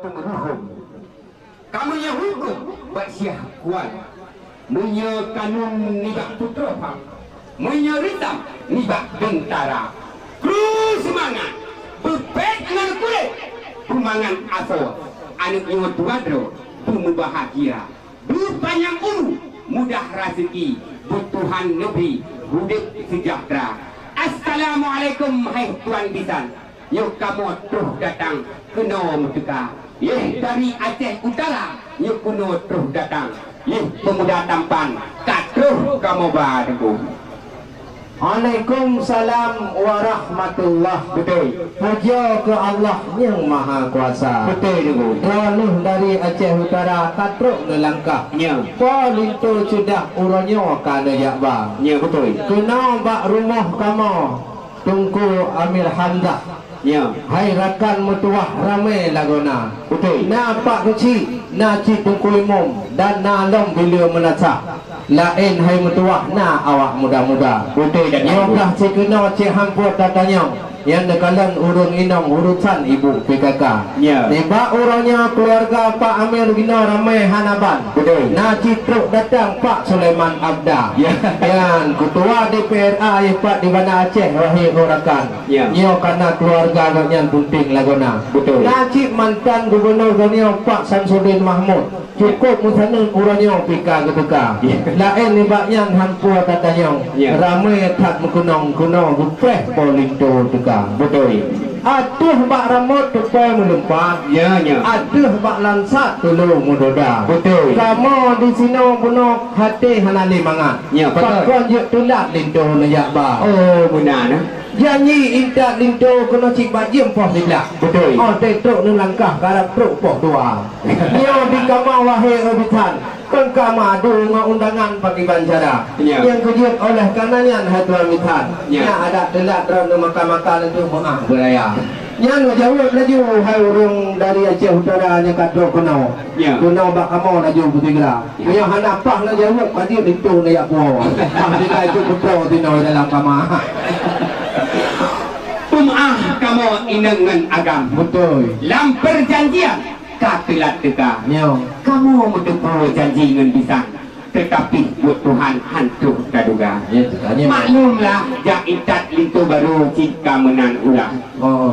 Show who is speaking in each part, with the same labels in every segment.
Speaker 1: tenghukum. Kamu yang hukum buat syah kuat. Munya kanun nibak putra pang. Munya ritam nibak tentara. Kru semangat. Bepek dengan kulit. Pumangan asal. Anak yang tuadro. Bahagia. Berpanjang umur. Mudah rezeki. Butuhan negeri. Hidup sejahtera. Assalamualaikum hai tuan bisan. Yuk kamu terus datang kena merdeka. Dari Aceh Utara yuk kuno terus datang. Pemuda tampan katuh kamu baru.
Speaker 2: Waalaikumsalam warahmatullahi.
Speaker 1: Betul.
Speaker 2: Puja ke Allah yang Maha Kuasa.
Speaker 1: Betul juga.
Speaker 2: Ranuh dari Aceh Utara katruk nelangkahnya. Polinto sudah uronyo kana yakba.
Speaker 1: Ya betul.
Speaker 2: Kena bak rumah kamu. Tungku Amir Hamzah.
Speaker 1: Ya.
Speaker 2: Hai rakan mutuah ramai lagona.
Speaker 1: Betul.
Speaker 2: Na pak kecil, na cik tungku imum dan na long bila menacak. Lain hai mutuah na awak muda-muda.
Speaker 1: Betul dan
Speaker 2: Yokah cik kena cik hampur datanya. Yang dekalan urun inong urusan ibu PKK.
Speaker 1: Ya.
Speaker 2: Tiba urangnya keluarga Pak Amir Gina ramai hanaban.
Speaker 1: Betul.
Speaker 2: Na citruk datang Pak Sulaiman Abda.
Speaker 1: Ya.
Speaker 2: Yang ketua DPRA Pak di Bandar Aceh wahai orakan.
Speaker 1: Ya.
Speaker 2: Nyo karena keluarga ganyan penting lagona.
Speaker 1: Betul.
Speaker 2: Na cik mantan gubernur ganyo Pak Samsudin Mahmud. Cukup musanen urangnya PK ketika.
Speaker 1: Ya.
Speaker 2: Lain libaknya hampur tatanya.
Speaker 1: Ya.
Speaker 2: Ramai tak mengenong-kenong gupeh polinto teka.
Speaker 1: Betul.
Speaker 2: Aduh bak ramut tupai melumpat.
Speaker 1: Ya ya.
Speaker 2: Aduh bak lansat tulu mudoda.
Speaker 1: Betul.
Speaker 2: Kamu di sini bunuh hati hanali mangat.
Speaker 1: Ya, betul.
Speaker 2: Pakon je tulak linto nayak ba.
Speaker 1: Oh benar nah.
Speaker 2: Janji intak linto kena cik bajim poh dilak.
Speaker 1: Betul.
Speaker 2: Oh tetruk nu langkah karap truk poh dua. Nyo di kamau wahai obitan. Pengkama adu undangan pagi banjara.
Speaker 1: Ya.
Speaker 2: Yang kejut oleh kanannya hatuan mitan.
Speaker 1: Ya.
Speaker 2: Ya ada telak dalam makan-makan itu maaf beraya. Yang jawab laju hai urung dari Aceh Utara nya kadro kenau.
Speaker 1: Ya.
Speaker 2: Kenau bak kamu laju putihra. Yang hanapah na jawab padi itu na yak po. Padi itu betul tino dalam kama.
Speaker 1: Kamu inengan agam.
Speaker 2: Betul.
Speaker 1: Lam perjanjian katilat teka.
Speaker 2: Nyo.
Speaker 1: Kamu mendukung janji dengan bisa. Tetapi buat Tuhan hantu taduga.
Speaker 2: Ya tanya.
Speaker 1: Maklumlah jaitat lintu baru jika menang ulah.
Speaker 2: Oh.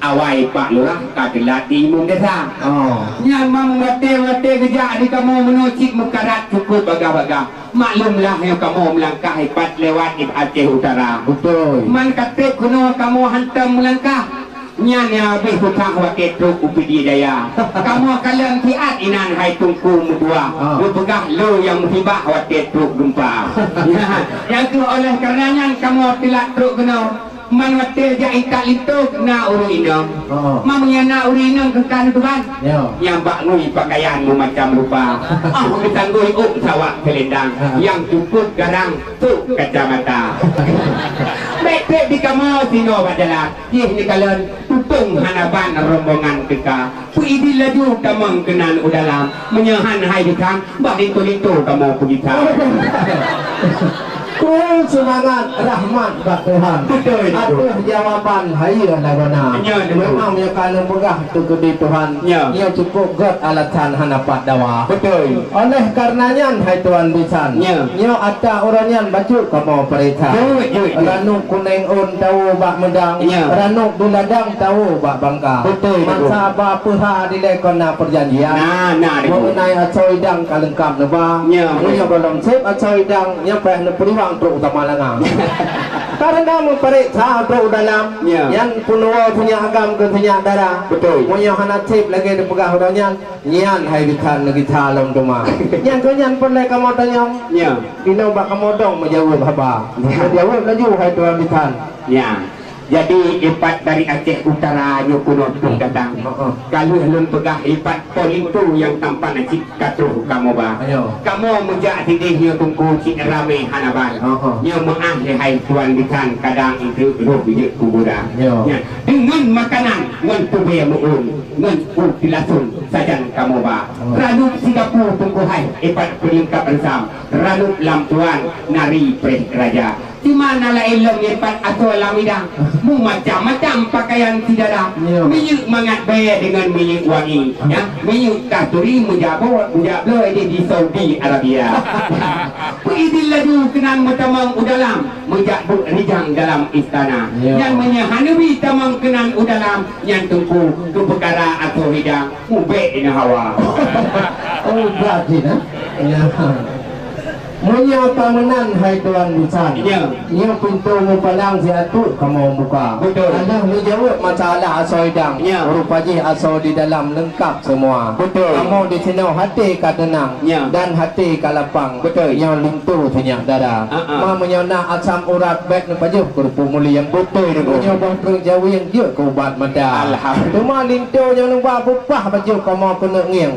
Speaker 1: Awai pak lurah katilat imum desa.
Speaker 2: Oh.
Speaker 1: Nyamang mati gejak di kamu menocik mukarat cukup baga-baga. Maklumlah yang kamu melangkah hebat lewat di Aceh Utara.
Speaker 2: Betul.
Speaker 1: Man kata kuno kamu hantam melangkah. Nyanya habis hutang wakil truk upidi daya. Kamu kalang tiat inan hai tungku mudua. Lu pegah lu yang musibah wakil truk gempa. Yang tu oleh karenanya kamu tilak truk kena. Man wakil jaitat lituk na uru inong. Mamanya na uru inong kekan tuan. Yang bak ngui pakaianmu macam rupa. Kita ngui sawak selendang. Yang cukup garang tu kacamata. Baik-baik di kamu sino badalah. Ni kalian tutung hanaban rombongan keka. Puidi laju kamu kenan udalam. Menyahan hai dikam. Bak itu kamu pergi tahu.
Speaker 2: Kul semangat rahmat bak Tuhan.
Speaker 1: Betul.
Speaker 2: Aduh jawaban hai lagona. Memang punya kalau pegah tu gede Tuhan.
Speaker 1: Ya.
Speaker 2: Ia cukup god alatan hanapat dawa.
Speaker 1: Betul.
Speaker 2: Oleh karenanya hai Tuhan bisan.
Speaker 1: Ya.
Speaker 2: Nyo ada orangnya baju kamu perintah.
Speaker 1: Betul.
Speaker 2: Ranuk kuning un tahu bak medang.
Speaker 1: Ya.
Speaker 2: Ranuk duladang tahu bak bangka.
Speaker 1: Betul.
Speaker 2: Masa ba peha di lekona perjanjian.
Speaker 1: Nah.
Speaker 2: Mengenai acoidang kalengkap neba.
Speaker 1: Ya.
Speaker 2: Punya belum sip acoidang nyampe ne periwang truk utama langa. Karena memperiksa truk dalam
Speaker 1: Ya.
Speaker 2: yang punuh punya agam ke punya darah.
Speaker 1: Betul.
Speaker 2: Punya hanatip lagi dipegah orangnya. Nyan hai bitan lagi talom doma. Yang kenyan perle kamu tanya.
Speaker 1: Ya.
Speaker 2: Dino bak kamu dong menjawab apa? Menjawab laju hai tuan bitan.
Speaker 1: Ya. Jadi lipat dari Aceh Utara yo kuno tung datang. Kalau belum pegah lipat polintu yang tampan cik katuh kamu ba.
Speaker 2: Ayo.
Speaker 1: Kamu mujak tidih yo tungku cik rame hanaban. Yo maah hai tuan bitan kadang itu roh biji kuburan. Ya. Dengan makanan ngan tube muun ngan tilasun sajan kamu ba. Ranup Singapura tungku hai lipat pelengkap ensam. Ranup lampuan nari pres raja. di mana lah ilmu yepat atau lamidang mu macam-macam pakaian tidak ada minyak mangat bayar dengan minyak wangi ya minyak kasturi mujabot mujablo ini di Saudi Arabia idil laju kenang metamang udalam mujabut rijang dalam istana yang menyahanabi tamang kenang udalam yang tunggu ke perkara atau hidang ubek ini hawa
Speaker 2: oh berarti ya Munya tamanan hai tuan busan.
Speaker 1: Ya.
Speaker 2: Ia pintu mupalang si atuk kamu buka.
Speaker 1: Betul.
Speaker 2: Anda menjawab masalah asal hidang.
Speaker 1: Ya.
Speaker 2: Rupanya asal di dalam lengkap semua.
Speaker 1: Betul.
Speaker 2: Kamu di sini hati ka tenang.
Speaker 1: Ya.
Speaker 2: Dan hati ka lapang.
Speaker 1: Betul.
Speaker 2: Yang lintu senyak dada. Ma menyona asam urat baik ni pajuh kerupu muli yang betul ni. Punya bangkrut jauh yang dia ke ubat mata.
Speaker 1: Alhamdulillah.
Speaker 2: Cuma lintu yang nampak bupah baju kamu kena ngiang.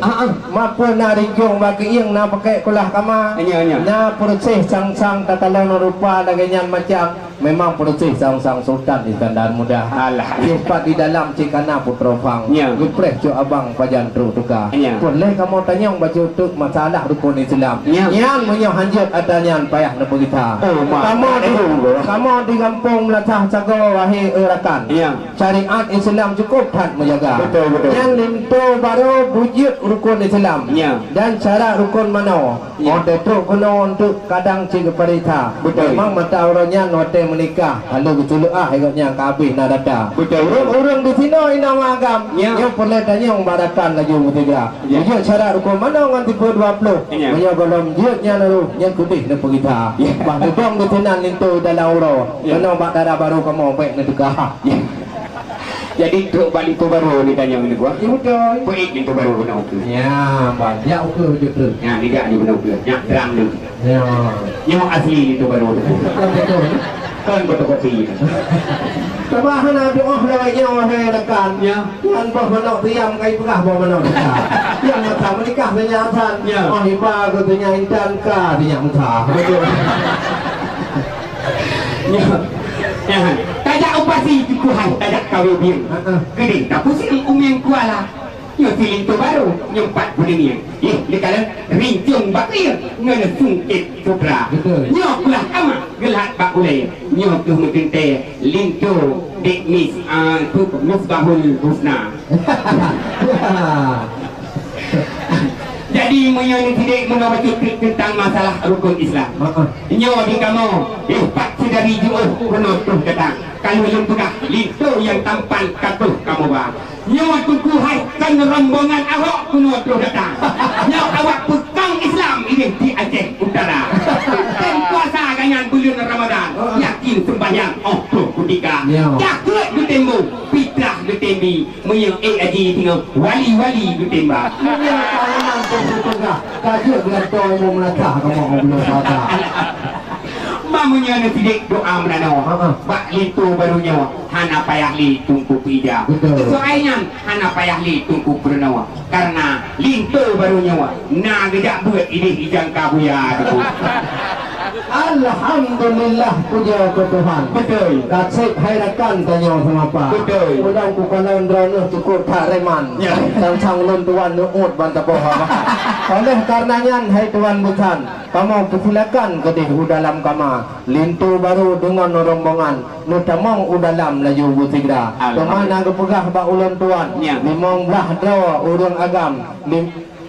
Speaker 2: Ma pernah rinjung bagi iang na pakai kulah kama.
Speaker 1: Ya.
Speaker 2: Na proses sang-sang tatalan rupa dengan macam memang proses sang-sang sultan Iskandar Muda.
Speaker 1: Alah.
Speaker 2: Sifat di dalam cikana putra fang.
Speaker 1: Ya.
Speaker 2: Gepres cu abang pajan tru tuka.
Speaker 1: Ya.
Speaker 2: Boleh kamu tanya baju tu masalah rukun Islam.
Speaker 1: Ya.
Speaker 2: Yang menyo hanjat adanya payah na berita.
Speaker 1: Oh,
Speaker 2: kamu di kampung Latah Sago wahai erakan.
Speaker 1: Ya.
Speaker 2: Syariat Islam cukup tak menjaga.
Speaker 1: Betul.
Speaker 2: Yang lintu baru wujud rukun Islam.
Speaker 1: Ya.
Speaker 2: Dan cara rukun mana?
Speaker 1: Ya.
Speaker 2: Orang tu kuno untuk kadang cik perintah.
Speaker 1: Betul.
Speaker 2: Memang mata orangnya note menikah. Lalu ketulu agaknya kabeh nak data.
Speaker 1: Betul.
Speaker 2: Orang di sini ina agam.
Speaker 1: Ya.
Speaker 2: Yang boleh tanya orang barakan lagi mutiga.
Speaker 1: Ya.
Speaker 2: Dia cara rukun mana orang tipe 20.
Speaker 1: Ya.
Speaker 2: Dia golong dia lalu yang kutih nak perintah.
Speaker 1: Ya.
Speaker 2: Bah dong di tenan lintu dalam uro.
Speaker 1: Ya.
Speaker 2: Kena bak darah baru kamu baik nak tegah.
Speaker 1: Ya. Jadi truk balik tu baru ni tanya ni gua.
Speaker 2: Ya betul.
Speaker 1: Baik ni tu baru kena ukur.
Speaker 2: Ya, banyak ukur je tu.
Speaker 1: Ya, ni dak ni kena ukur. Ya, terang ni.
Speaker 2: Ya.
Speaker 1: Yang asli ni tu baru.
Speaker 2: Betul.
Speaker 1: Kan fotokopi.
Speaker 2: Tabahan ada lagi wahai rekan.
Speaker 1: Ya.
Speaker 2: Yang menok tiam kai pegah bawa menok. Yang mata menikah dengan san.
Speaker 1: Ya.
Speaker 2: Oh hiba ko tanya intan ka dia mata. Betul.
Speaker 1: Ya. Ya. Tajak upasi Tuhan, tajak kawin biang. Gede, tak pusing yang kuala. Yang silin tu baru, yang 40 ni. Lekala rincung bakir, ngana sungkit supra. Nyok lah kama, gelat bak ulai. Nyok tu mungkin teh, lintu dek mis, tu musbahul husna. Jadi menyoni tidak mengawaci tentang masalah rukun Islam. Nyo di kamu, pak sedari juh penutup datang. Kalau belum tukar, lintu yang tampan katuh kamu bah. Nyo tunggu hai kan rombongan awak penutup datang. Nyo awak pegang Islam ini di Aceh Utara. Dan puasa dengan bulan Ramadan. Yakin sembahyang tuh ketika. Cakut di tembok, fitrah di tembi. Menyang aji tinggal wali-wali di tembak.
Speaker 2: Kajuk dengan doa mau melacak kamu belum kata.
Speaker 1: Mamunya na sidik doa menano. Bak litu barunya hana payah li tungku pija. Soalnya hana payah li tungku pernawa. Karena lintu barunya na gejak buat ini ijang kabuya tu.
Speaker 2: Alhamdulillah puja ke Tuhan.
Speaker 1: Betul.
Speaker 2: Kasih hai rekan tanya sama apa.
Speaker 1: Betul.
Speaker 2: Udang ku kanan drone cukup tak reman.
Speaker 1: Ya.
Speaker 2: Sang lon tuan nuut bantapoh. Oleh karenanya hai tuan bukan, kamu persilakan ke di dalam kamar. Lintu baru dengan rombongan. Nu tamang udalam laju butigra. Kemana ke pegah ba ulun tuan?
Speaker 1: Ya.
Speaker 2: 15 draw urang agam.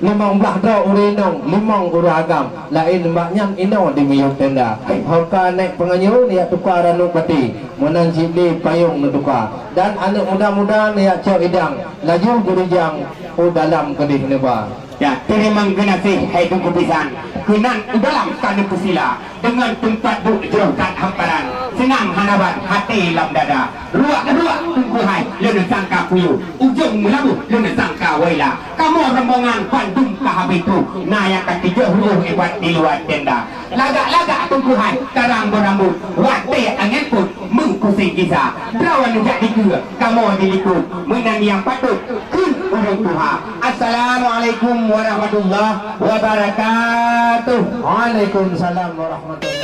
Speaker 2: 15 draw urinong, 5 uragam. Lain mbaknya ino di miyong tenda. Hauka naik penganyu ni tukaran nu pati. Munan sibli payung nu tukar. Dan anak muda-muda ni cok idang. Laju gurijang dalam kedih neba.
Speaker 1: Ya, terima kasih hai tungku pisan. Kenan dalam kana pusila dengan tempat duk jerokat hamparan. Senang hanaban hati lam dada. Ruak-ruak tungku hai lena sangka puyu. Ujung mulabu lena sangka waila. Kamu rombongan pandung kahabitu. Naya kaki jauh hebat di luar tenda. Lagak-lagak tungku hai tarang berambut. Wate angin pun mengkusih kisah. Berawan jadi dua. Kamu dilikut. Menang yang patut. Kun orang Tuhan. Assalamualaikum warahmatullahi wabarakatuh.
Speaker 2: Waalaikumsalam warahmatullahi